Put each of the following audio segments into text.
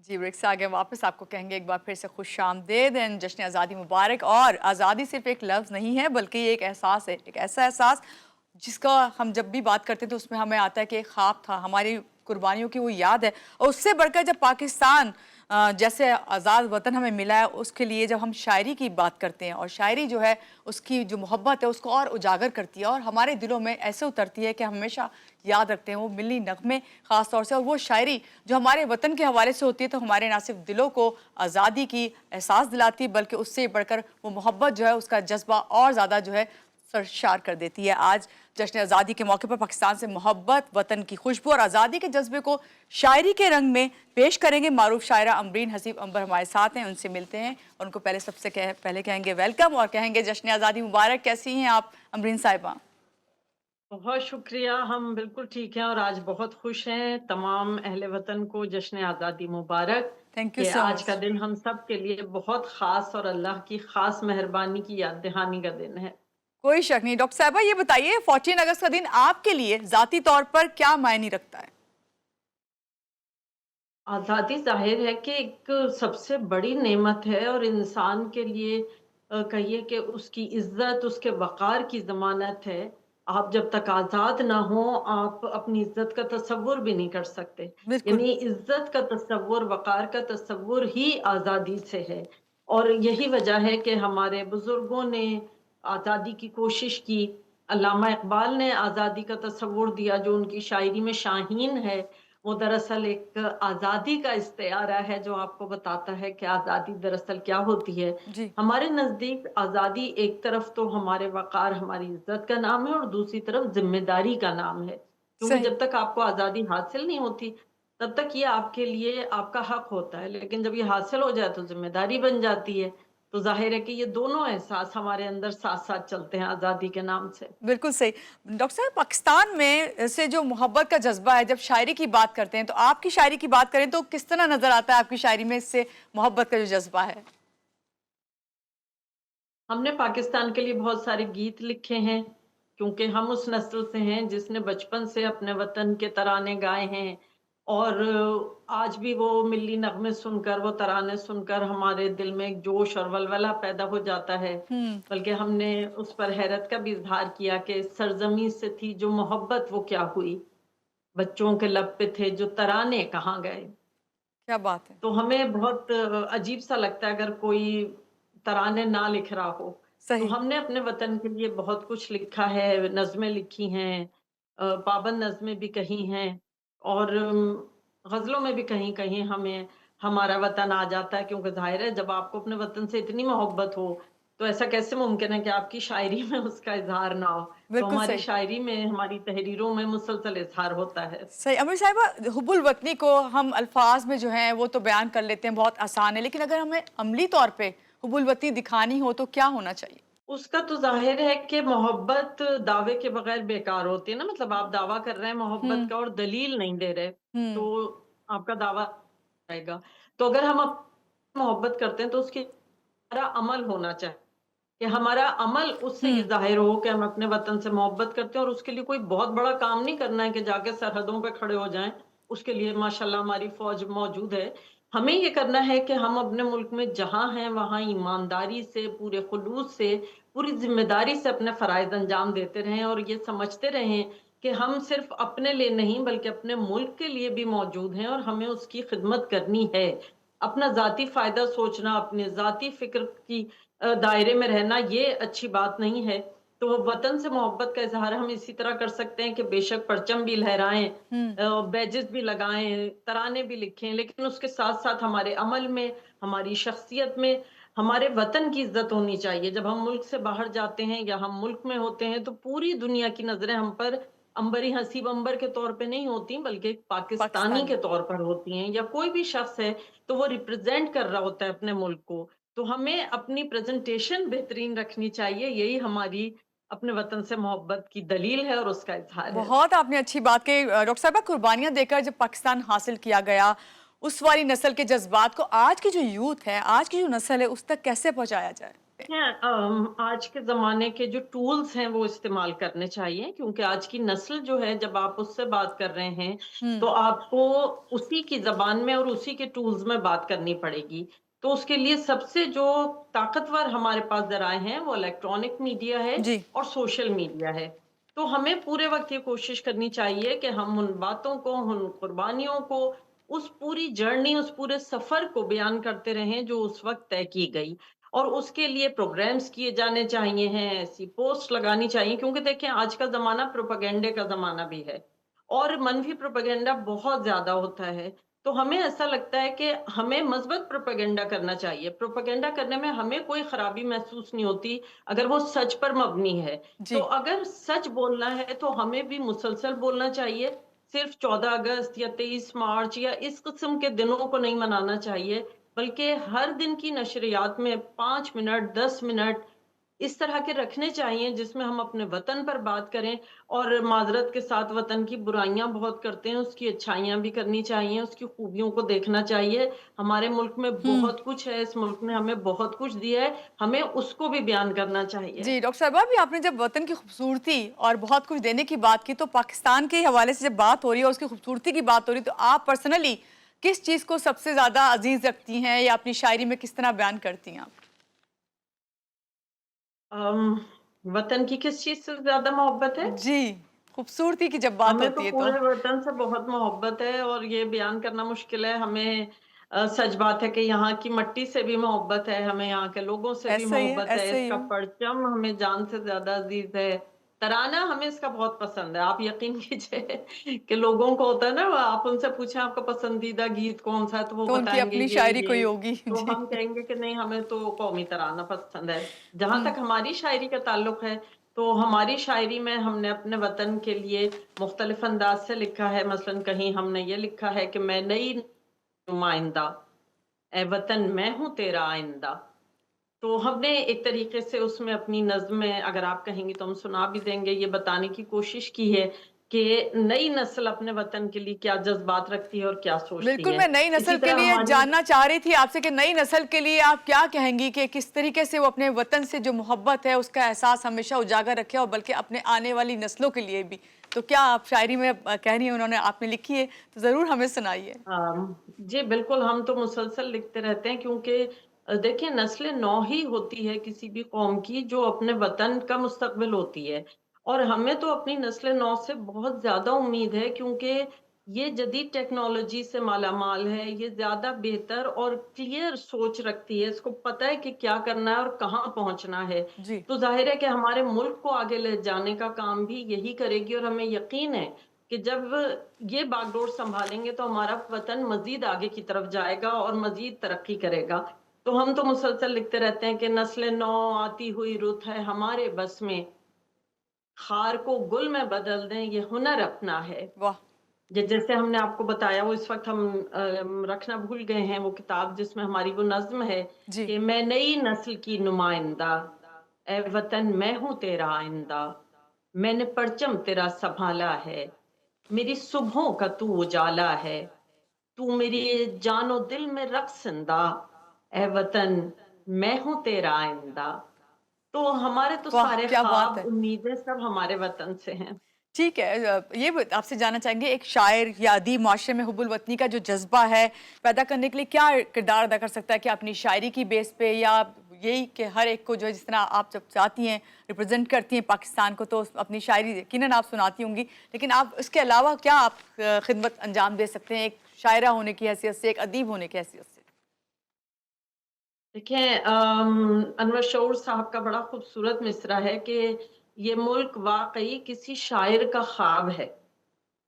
जी, break से आगे वापस आपको कहेंगे एक बार फिर से खुशामदीद एंड जश्न आज़ादी मुबारक। और आज़ादी सिर्फ एक लफ्ज़ नहीं है बल्कि ये एक एहसास है, एक ऐसा एहसास जिसका हम जब भी बात करते हैं तो उसमें हमें आता है कि एक ख्वाब था, हमारी कुर्बानियों की वो याद है। और उससे बढ़कर जब पाकिस्तान जैसे आज़ाद वतन हमें मिला है, उसके लिए जब हम शायरी की बात करते हैं और शायरी जो है उसकी जो मोहब्बत है उसको और उजागर करती है और हमारे दिलों में ऐसे उतरती है कि हम हमेशा याद रखते हैं वो मिली नगमे ख़ास तौर से। और वो शायरी जो हमारे वतन के हवाले से होती है तो हमारे ना सिर्फ दिलों को आज़ादी की एहसास दिलाती है बल्कि उससे बढ़कर वो मोहब्बत जो है उसका जज्बा और ज़्यादा जो है सरशार कर देती है। आज जश्न आज़ादी के मौके पर पाकिस्तान से मोहब्बत, वतन की खुशबू और आज़ादी के जज्बे को शायरी के रंग में पेश करेंगे मारूफ शायरा अमरीन हसीब अंबर हमारे साथ हैं, उनसे मिलते हैं और उनको पहले कहेंगे वेलकम और कहेंगे जश्न आज़ादी मुबारक। कैसी हैं आप अमरीन साहिबा? बहुत शुक्रिया, हम बिल्कुल ठीक हैं और आज बहुत खुश हैं। तमाम अहले वतन को जश्न आज़ादी मुबारक थैंक यू कि सो आज का मच। दिन हम सब के लिए बहुत ख़ास और अल्लाह की ख़ास मेहरबानी की याद दहानी का दिन है। कोई शक नहीं। डॉक्टर साहिबा ये बताइए 14 अगस्त का दिन आपके लिए ज़ाती तौर पर क्या मायने रखता है? आज़ादी ज़ाहिर है कि एक सबसे बड़ी नेमत है और इंसान के लिए कहिए कि उसकी इज़्ज़त, उसके वक़ार की ज़मानत है। आप जब तक आज़ाद ना हों, आप अपनी इज़्ज़त का तसव्वुर भी नहीं कर सकते। बिल्कुल। यानी इज़्ज़त का तसव्वुर, वक़ार का तसव्वुर ही आज़ादी से है। और यही वजह है कि हमारे बुज़ुर्गों ने आज़ादी की कोशिश की। अल्लामा इक़बाल ने आज़ादी का तसव्वुर दिया, जो उनकी शायरी में शाहीन है। वो दरअसल एक आज़ादी का इस्तिआरा है जो आपको बताता है कि आज़ादी दरअसल क्या होती है। जी। हमारे नज़दीक आज़ादी एक तरफ तो हमारे वक़ार, हमारी इज़्ज़त का नाम है और दूसरी तरफ ज़िम्मेदारी का नाम है। क्योंकि सही। जब तक आपको आज़ादी हासिल नहीं होती, तब तक ये आपके लिए आपका हक होता है। लेकिन जब ये हासिल हो जाए तो ज़िम्मेदारी बन जाती है। तो ज़ाहिर है कि ये दोनों एहसास हमारे अंदर साथ-साथ चलते हैं आज़ादी के नाम से। बिल्कुल सही। डॉक्टर साहब पाकिस्तान में से जो मोहब्बत का जज़्बा है, जब शायरी की बात करते हैं तो आपकी शायरी की बात करें तो किस तरह नज़र आता है आपकी शायरी में इससे मोहब्बत का जो जज़्बा है? हमने पाकिस्तान के लिए बहुत सारे गीत लिखे हैं, क्योंकि हम उस नस्ल से हैं जिसने बचपन से अपने वतन के तराने गाए हैं और आज भी वो मिल्ली नग़्मे सुनकर, वो तराने सुनकर हमारे दिल में एक जोश और वलवला पैदा हो जाता है। हुँ। बल्कि हमने उस पर हैरत का भी इज़हार किया कि सरज़मीं से थी जो मोहब्बत वो क्या हुई? बच्चों के लब पे थे जो तराने कहाँ गए? क्या बात है! तो हमें बहुत अजीब-सा लगता है अगर कोई तराने ना लिख रहा हो। तो सही। हमने अपने वतन के लिए बहुत कुछ लिखा है, नज़्में लिखी हैं, पाबंद नज़्में भी कही हैं और ग़ज़लों में भी कहीं-कहीं हमें हमारा वतन आ जाता है, क्योंकि ज़ाहिर है जब आपको अपने वतन से इतनी मोहब्बत हो, तो ऐसा कैसे मुमकिन है कि आपकी शायरी में उसका इज़हार ना हो। तो बिल्कुल हमारी सही। शायरी में, हमारी तहरीरों में मुसलसल इज़हार होता है। सही। अमीर साहिबा हुब्बुल वतनी को हम अल्फाज में जो हैं वो तो बयान कर लेते हैं, बहुत आसान है, लेकिन अगर हमें अमली तौर पे हुब्बुल वतनी दिखानी हो तो क्या होना चाहिए? उसका तो ज़ाहिर है कि मोहब्बत दावे के बगैर बेकार होती है ना, मतलब आप दावा कर रहे हैं मोहब्बत हुँ। का और दलील नहीं दे रहे, हुँ। तो आपका दावा आएगा। तो अगर हम मोहब्बत करते हैं तो उसकी हमारा अमल होना चाहिए कि हमारा अमल उससे ये हुँ। ज़ाहिर हो कि हम अपने वतन से मोहब्बत करते हैं और उसके लिए कोई बहुत बड़ा काम नहीं करना है कि जाके सरहदों पे खड़े हो जाएँ। उसके लिए माशाल्लाह हमारी फ़ौज मौजूद है। हमें ये करना है कि हम अपने मुल्क में जहाँ हैं वहाँ ईमानदारी से, पूरे खुलूस से, पूरी ज़िम्मेदारी से अपने फ़राइज़ अंजाम देते रहें और ये समझते रहें कि हम सिर्फ़ अपने लिए नहीं बल्कि अपने मुल्क के लिए भी मौजूद हैं और हमें उसकी खिदमत करनी है। अपना ज़ाती फ़ायदा सोचना, अपने ज़ाती फ़िक्र की दायरे में रहना ये अच्छी बात नहीं है। तो वतन से मोहब्बत का इज़हार हम इसी तरह कर सकते हैं कि बेशक परचम भी लहराएँ, हुँ। बैजेज़ भी लगाएँ, तराने भी लिखें, लेकिन उसके साथ-साथ हमारे अमल में, हमारी शख्सियत में, हमारे वतन की इज़्ज़त होनी चाहिए। जब हम मुल्क से बाहर जाते हैं या हम मुल्क में होते हैं, तो पूरी दुनिया की नज़रें हम पर अंबरी हसीब अंबर के तौर पे नहीं होती, बल्कि एक पाकिस्तानी पाकिस्तानी। के तौर पर होती हैं या कोई भी शख्स है, तो वो रिप्रेज़ेंट कर रहा होता है अपने मुल्क को। तो हमें अपनी प्रेज़ेंटेशन बेहतरीन रखनी चाहिए, यही हमारी अपने वतन से मोहब्बत की दलील है और उसका इज़हार है। बहुत आपने अच्छी बात कही। डॉक्टर साहिबा कुर्बानियाँ देकर जब पाकिस्तान हासिल किया गया, उस वाली नस्ल के जज़्बात को आज की जो यूथ है, आज की जो नस्ल है उस तक कैसे पहुँचाया जाए? सकते हैं? आज के ज़माने के जो टूल्स हैं वो इस्तेमाल करने चाहिए, क्योंकि आज की नस्ल जो है, जब आप उससे बात कर रहे हैं, तो हुँ, आपको उसी की ज़बान में और उसी के टूल्स में बात करनी पड़ेगी। तो उसके लिए सबसे जो ताकतवर हमारे पास ज़राए हैं, वो इलेक्ट्रॉनिक मीडिया है जी, और सोशल मीडिया है। तो हमें पूरे वक़्त ये कोशिश करनी चाहिए कि हम उन बातों को, उन कुर्बानियों को, उस पूरी जर्नी, उस पूरे सफ़र को बयान करते रहें जो उस वक़्त तय की गई। और उसके लिए प्रोग्राम्स किए जाने चाहिए हैं, ऐसी पोस्ट लगानी चाहिए, क्योंकि देखिए आज का ज़माना प्रोपेगेंडे का ज़माना भी है और मनफी प्रोपेगेंडा बहुत ज़्यादा होता है। तो हमें ऐसा लगता है कि हमें मस्बत प्रोपेगेंडा करना चाहिए। प्रोपेगेंडा करने में हमें कोई खराबी महसूस नहीं होती, अगर वो सच पर मबनी है। तो जी। अगर सच बोलना है तो हमें भी मुसलसल बोलना चाहिए। सिर्फ 14 अगस्त या 23 मार्च या इस किस्म के दिनों को नहीं मनाना चाहिए, बल्कि हर दिन की नशरियात में 5 मिनट, 10 मिनट इस तरह के रखने चाहिए जिसमें हम अपने वतन पर बात करें। और माज़रत के साथ वतन की बुराइयाँ बहुत करते हैं, उसकी अच्छाइयाँ भी करनी चाहिए, उसकी खूबियों को देखना चाहिए। हमारे मुल्क में हुँ। बहुत कुछ है, इस मुल्क ने हमें बहुत कुछ दिया है, हमें उसको भी बयान करना चाहिए। जी, डॉक्टर साहिबा, अभी आपने जब वतन की खूबसूरती और बहुत कुछ देने की बात की, तो पाकिस्तान के हवाले से जब बात हो रही है और उसकी खूबसूरती की बात हो रही है, तो आप पर्सनली किस चीज़ को सबसे ज़्यादा अज़ीज़ रखती हैं या अपनी शायरी में किस तरह बयान करती हैं आप? अम, वतन की किस चीज़ से ज़्यादा मोहब्बत है? जी, खूबसूरती की जब बात हमें तो होती है तो। पूरे वतन से बहुत मोहब्बत है और ये बयान करना मुश्किल है। हमें सच बात है कि यहाँ की मिट्टी से भी मोहब्बत है, हमें यहाँ के लोगों से भी ऐसा ही है, मोहब्बत है, ऐसा ही इसका है। परचम हमें जान से ज़्यादा अज़ीज़ है। तराना हमें इसका बहुत पसंद है। आप यकीन कीजिए कि लोगों को होता है ना, आप उनसे पूछें आपका पसंदीदा गीत कौन-सा है, तो वो तो उनकी बताएँगे अपनी शायरी कोई ये। होगी। तो जी। हम कहेंगे कि नहीं, हमें तो कौमी तराना पसंद है। जहाँ हुँ, तक हमारी शायरी का ताल्लुक है, तो हमारी शायरी में हमने अपने वतन के लिए मुख्तलिफ अंदाज से लिखा है। मसलन कहीं हमने ये लिखा है कि मैं नई नुमाइंदा, ए वतन मैं हूँ तेरा आइंदा। तो हमने एक तरीके से उसमें अपनी नज़्म में, अगर आप कहेंगी तो हम सुना भी देंगे, ये बताने की कोशिश की है कि नई नस्ल अपने वतन के लिए क्या जज़्बात रखती है और क्या सोचती बिल्कुल, है। मैं नई इसी नस्ल के तरह लिए हमारी जानना चाह रही थी आपसे कि नई नस्ल के लिए आप क्या कहेंगी कि किस तरीके से वो अपने वतन से जो मोहब्बत है, उसका एहसास हमेशा उजागर रखें और बल्कि अपने आने वाली नस्लों के लिए भी। तो क्या आप शायरी में कह रही हैं उन्होंने आपने लिखी है, तो ज़रूर हमें सुनाइए। जी, बिल्कुल, हम तो मुसलसल लिखते रहते हैं, क्योंकि देखिए नस्ल-ए-नौ ही होती है किसी भी कौम की जो अपने वतन का मुस्तकबिल होती है। और हमें तो अपनी नस्ल-ए-नौ से बहुत ज़्यादा उम्मीद है, क्योंकि ये जदीद टेक्नोलॉजी से मालामाल है, ये ज़्यादा बेहतर और क्लियर सोच रखती है, इसको पता है कि क्या करना है और कहाँ पहुँचना है। जी, तो ज़ाहिर है कि हमारे मुल्क को आगे ले जाने का काम भी यही करेगी, और हमें यकीन है कि जब ये बागडोर सँभालेंगे तो हमारा वतन मज़ीद आगे की तरफ जाएगा और मज़ीद तरक्की करेगा। तो हम तो मुसलसल लिखते रहते हैं कि नस्ल-ए-नौ आती हुई रुत है हमारे बस में, ख़ार को गुल में बदल दें ये हुनर अपना है। वाह! जैसे हमने आपको बताया, वो इस वक़्त हम रखना भूल गए हैं वो किताब जिसमें हमारी वो नज़्म है जी, कि मैं नई नस्ल की नुमाइंदा, ए वतन मैं हूँ तेरा आइंदा, मैंने परचम तेरा सँभाला है, मेरी सुबहों का तू उजाला है, तू मेरी जानो दिल में रक़्संदा, ए वतन मैं हूँ तेरा आइंदा। तो हमारे तो वाह! सारे क्या बात ख़्वाब, है। उम्मीदें सब हमारे वतन से हैं। ठीक है, ये आपसे जानना चाहेंगे एक शायर या अदीब माशरे में हुब्बुल वतनी का जो जज्बा है पैदा करने के लिए क्या किरदार अदा कर सकता है कि अपनी शायरी की बेस पे या यही कि हर एक को जो है जिस तरह आप जब चाहती हैं रिप्रेजेंट करती हैं पाकिस्तान को तो अपनी शायरी यकीनन आप सुनाती होंगी, लेकिन आप इसके अलावा क्या आप खिदमत अंजाम दे सकते हैं एक शायरा होने की हैसियत से, एक अदीब होने की हैसियत से? देखिए, अनवर शऊर साहब का बड़ा खूबसूरत मिसरा है कि ये मुल्क वाक़ई किसी शायर का ख्वाब है।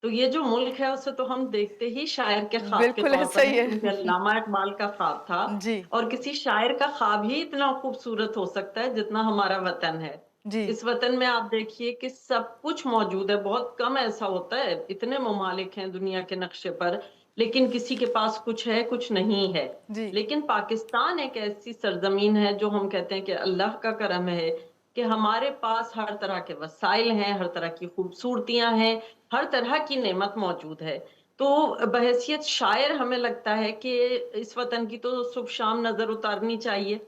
तो ये जो मुल्क है उसे तो हम देखते ही शायर के ख्वाब के बिल्कुल तौर ऐसा पर ही हैं, क्योंकि है। अल्लामा इक़बाल का ख्वाब था। जी, और किसी शायर का ख्वाब ही इतना खूबसूरत हो सकता है जितना हमारा वतन है। जी, इस वतन में आप देखिए कि सब कुछ मौजूद है, बहुत कम ऐसा होता है, इतने ममालिक हैं दुनिया के नक्शे पर, लेकिन किसी के पास कुछ है, कुछ नहीं है। जी, लेकिन पाकिस्तान एक ऐसी सरज़मीन है जो हम कहते हैं कि अल्लाह का करम है कि हमारे पास हर तरह के वसाइल हैं, हर तरह की खूबसूरतियाँ हैं, हर तरह की नेमत मौजूद है। तो बहैसियत शायर हमें लगता है कि इस वतन की तो सुबह शाम नज़र उतारनी चाहिए।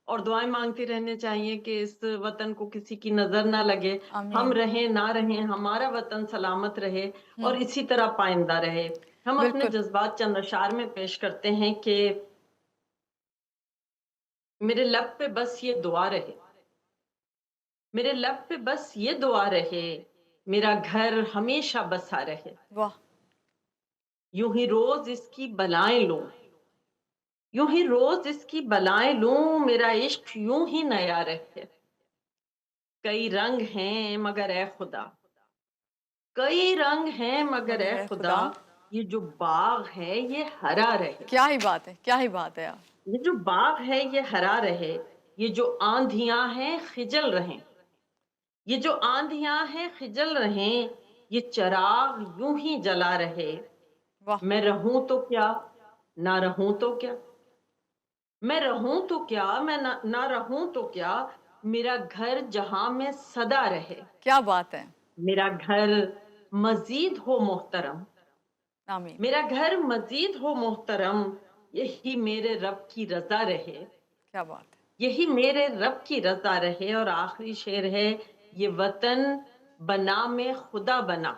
اور دعائیں مانگتے رہنے چاہیے کہ اس وطن کو کسی کی نظر نہ لگے، ہم آمین. رہیں نہ رہیں ہمارا وطن سلامت رہے اور اسی طرح پائندہ رہے. ہم اپنے بالکل. جذبات چند اشعار میں پیش کرتے ہیں کہ میرے لب پہ بس یہ دعا رہے، میرے لب پہ بس یہ دعا رہے، میرا گھر ہمیشہ بسا رہے. واہ. یوں ہی روز اس کی بلائیں لوں، یوں ہی روز اس کی بلائیں لوں، میرا عشق یوں ہی نیا رہے. کئی رنگ ہیں مگر اے خدا، کئی رنگ ہیں مگر اے مگر ہے خدا، خدا. یہ جو باغ ہے یہ ہرا رہے. کیا ہی بات ہے، کیا ہی بات ہے. یہ جو باغ ہے یہ ہرا رہے، یہ جو آندھیاں ہیں خجل رہیں، یہ جو آندھیاں ہیں خجل رہیں، یہ چراغ یوں ہی جلا رہے. واہ. میں رہوں تو کیا نہ رہوں تو کیا، میں رہوں تو کیا میں نہ رہوں تو کیا، میرا گھر جہاں میں صدا رہے. کیا بات ہے. میرا گھر مزید ہو محترم، آمین. میرا گھر مزید ہو محترم، یہی میرے رب کی رضا رہے، کیا بات ہے. یہی میرے رب کی رضا رہے. اور آخری شعر ہے، یہ وطن بنا میں خدا بنا،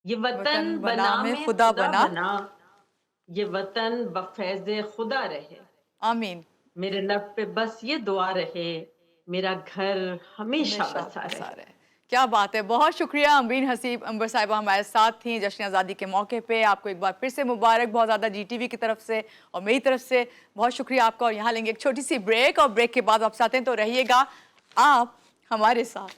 یہ وطن وطن بنا بنا میں میں خدا خدا بنا. بنا، یہ وطن بفیض خدا رہے. آمین. میرے لب پہ بس یہ دعا رہے، میرا گھر ہمیشہ ہمیشہ بسا بسا رہے. رہے. کیا بات ہے. بہت شکریہ امبرین حسیب امبر صاحبہ ہمارے ساتھ تھیں جشن آزادی کے موقع پہ. آپ کو ایک بار پھر سے مبارک بہت زیادہ جی ٹی وی کی طرف سے اور میری طرف سے بہت شکریہ آپ کا. اور یہاں لیں گے ایک چھوٹی سی بریک اور بریک کے بعد واپس آتے ہیں تو رہیے گا آپ ہمارے ساتھ.